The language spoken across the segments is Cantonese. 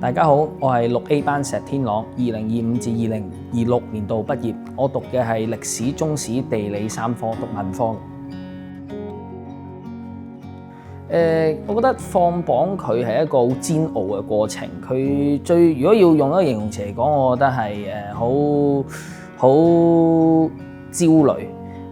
大家好，我係6A 班石天朗，2025至2026年度畢業，我讀嘅係歷史、中史、地理3科，讀文科。我覺得放榜佢係一個好煎熬嘅過程。佢如果要用一個形容詞嚟講，我覺得係好焦慮。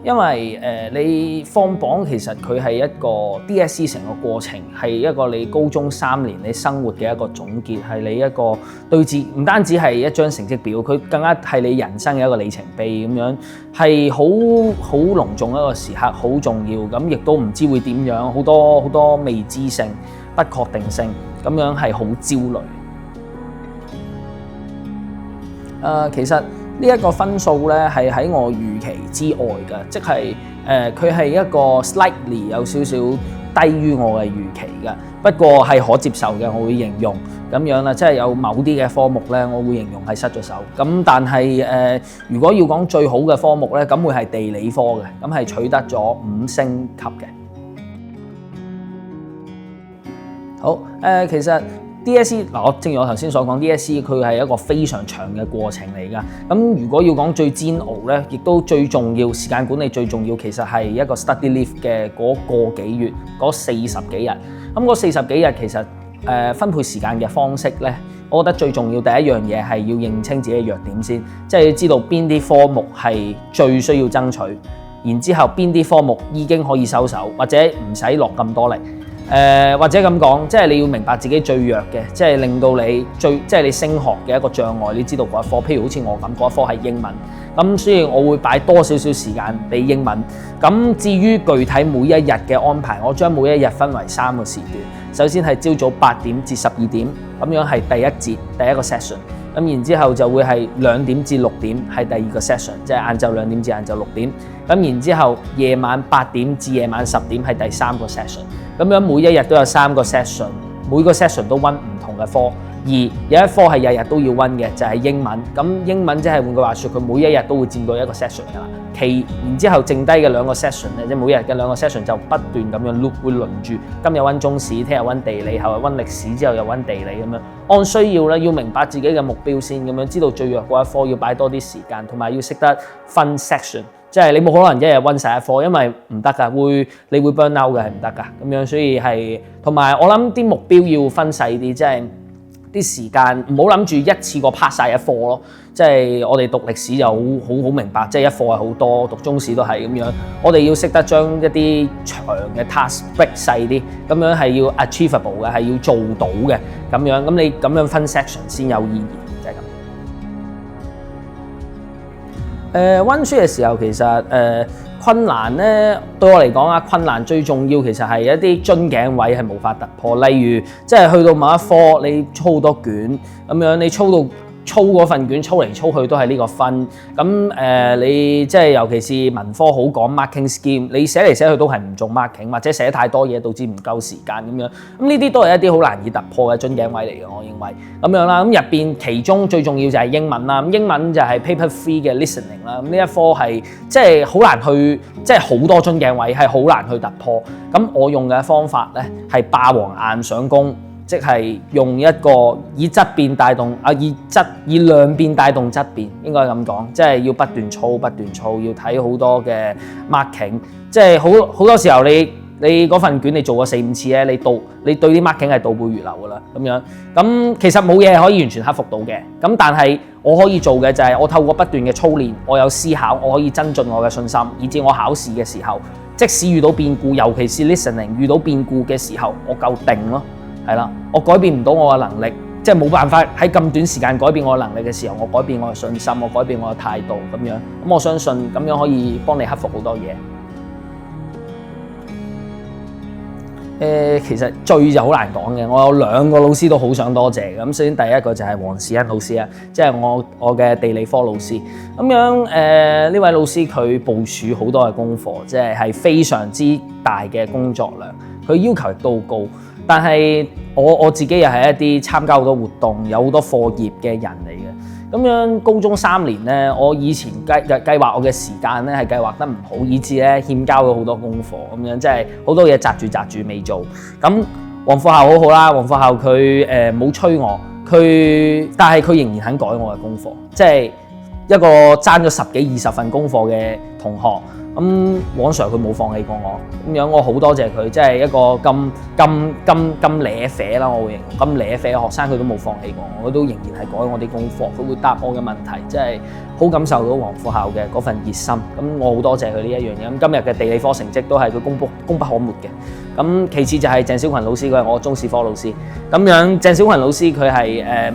因為你放榜其實佢係一個 DSE 成個過程，係一個你高中3年你生活嘅一個總結，係你一個對自唔單止係一張成績表，佢更加係你人生嘅一個里程碑咁樣，係好隆重一個時刻，好重要。咁亦都唔知會點樣，好多未知性、不確定性，咁樣係好焦慮。其實呢一個分數咧係喺我預期之外嘅，即係佢係一個 slightly 有少少低於我嘅預期嘅，不過係可接受嘅，我會形容咁樣啦，即係有某啲嘅科目咧，我會形容係失咗手。咁但係如果要講最好嘅科目咧，咁會係地理科嘅，咁係取得咗5星級嘅。好，其實DSE 嗱，正如我頭先所講，DSE 佢係一個非常長嘅過程嚟㗎。咁如果要講最煎熬咧，亦都最重要，時間管理最重要，其實係一個 study leave 嘅嗰個幾月，嗰40幾日。咁嗰40幾日其實分配時間嘅方式咧，我覺得最重要第一樣嘢係要認清自己嘅弱點先，即係要知道邊啲科目係最需要爭取，然之後邊啲科目已經可以收手，或者唔使落咁多力。或者咁講，即係你要明白自己最弱嘅，即係令到你即係你升學嘅一個障礙。你知道嗰一科，譬如好似我咁，嗰一科係英文，咁所以我會擺多少少時間俾英文。咁至於具體每一日嘅安排，我將每一日分為3個時段。首先係朝早8點至12點，咁樣係第一節第一個 session。咁然之後就會係2點至6點係第二個 session， 即係晏晝2點至晏晝6點。咁然之後夜晚8點至夜晚10點係第3個 session。咁樣每一日都有3個 session， 每個 session 都溫唔同嘅科，而有一科係日日都要溫嘅，就係英文。咁英文即係換句話說，佢每一日都會佔到一個 session 㗎啦。然之後剩低嘅2個 session 咧，即係每日嘅2個 session 就不斷咁樣 loop 會輪住，今日溫中史，聽日溫地理，後日溫歷史，之後又溫地理咁樣。按需要咧，要明白自己嘅目標先，咁樣知道最弱嗰一科要擺多啲時間，同埋要識得分 section。即係你冇可能一日溫晒一科，因為唔得㗎，你會 burn out 嘅，係唔得㗎。咁樣所以係同埋我諗啲目標要分細啲，即係啲時間唔好諗住一次過 pass 晒一科咯。即係我哋讀歷史就好明白，即係一課係好多，讀中史都係咁樣。我哋要識得將一啲長嘅 task break 細啲，咁樣係要 achievable 嘅，係要做到嘅咁樣。咁你咁樣分 section 先有意義，就係咁。溫書嘅時候其實困難咧，對我嚟講啊，困難最重要其實係一啲樽頸位係無法突破。例如即係去到某一科你操好多卷咁樣，你操嗰份卷操嚟操去都係呢個分。咁你即係尤其是文科好講 marking scheme， 你寫嚟寫去都係唔中 marking， 或者寫太多嘢導致唔夠時間咁樣。咁呢啲都係一啲好難以突破嘅樽頸位嚟嘅，我認為咁樣啦。咁入邊其中最重要就係英文啦。咁英文就係 paper 3嘅 listening 啦。咁呢一科係即係好難去，即係好多樽頸位係好難去突破。咁我用嘅方法咧係霸王硬上弓。即係用一個以質變帶動以量變帶動質變，應該咁講，即係要不斷操，要睇好多嘅 marking， 即係好多時候你嗰份卷你做過4-5次咧，你對啲 marking 係倒背如流㗎啦，咁樣。咁其實冇嘢可以完全克服到嘅，咁但係我可以做嘅就係我透過不斷嘅操練，我有思考，我可以增進我嘅信心，以至我考試嘅時候，即使遇到變故，尤其是 listening 遇到變故嘅時候，我夠定咯。係啦，我改變唔到我嘅能力，即係冇辦法喺咁短時間改變我嘅能力嘅時候，我改變我嘅信心，我改變我嘅態度咁樣。咁我相信咁樣可以幫你克服好多嘢。其實最就好難講嘅，我有2個老師都好想多謝嘅。咁首先第一個就係黃士恩老師啊，即係我嘅地理科老師。咁樣呢位老師佢部署好多嘅功課，即係非常之大嘅工作量，佢要求亦都好高。但係我自己又係一啲參加好多活動、有好多課業嘅人嚟嘅。咁樣高中3年咧，我以前計劃我嘅時間咧係計劃得唔好，以致咧欠交咗好多功課咁樣，即係好多嘢擲住未做。咁黃副校好好啦，黃副校佢冇催我。但係佢仍然肯改我嘅功課，即係一個爭咗10幾20份功課嘅同學，咁往常佢冇放棄過我，咁樣我好多謝佢，即係一個咁舐啡啦，我會形容咁舐啡嘅學生佢都冇放棄過我，佢都仍然係改我啲功課，佢會答我嘅問題，即係好感受到黃埔校嘅嗰份熱心，咁我好多謝佢呢一樣嘢。咁今日嘅地理科成績都係佢功不可沒嘅。咁其次就係鄭小群老師，佢係我中史科老師，咁樣鄭小群老師佢係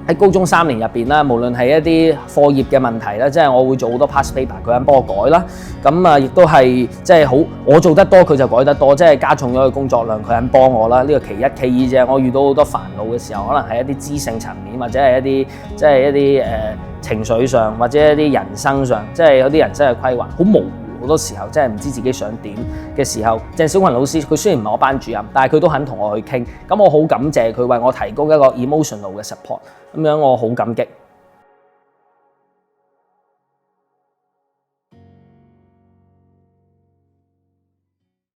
喺高中3年入邊啦，無論係一啲課業嘅問題啦，即係我會做好多 past paper，佢肯幫我改啦。咁啊，亦都係即係好，我做得多佢就改得多，即係加重咗佢工作量，佢肯幫我啦。呢個其一，其二啫，我遇到好多煩惱嘅時候，可能係一啲知性層面，或者係一啲情緒上，或者一啲人生上，即係有啲人生嘅規劃好模糊。好多時候真係唔知自己想點嘅時候，鄭小群老師佢雖然唔係我班主任，但係佢都肯同我去傾，咁我好感謝佢為我提供一個 emotional 嘅 support，咁樣我好感激。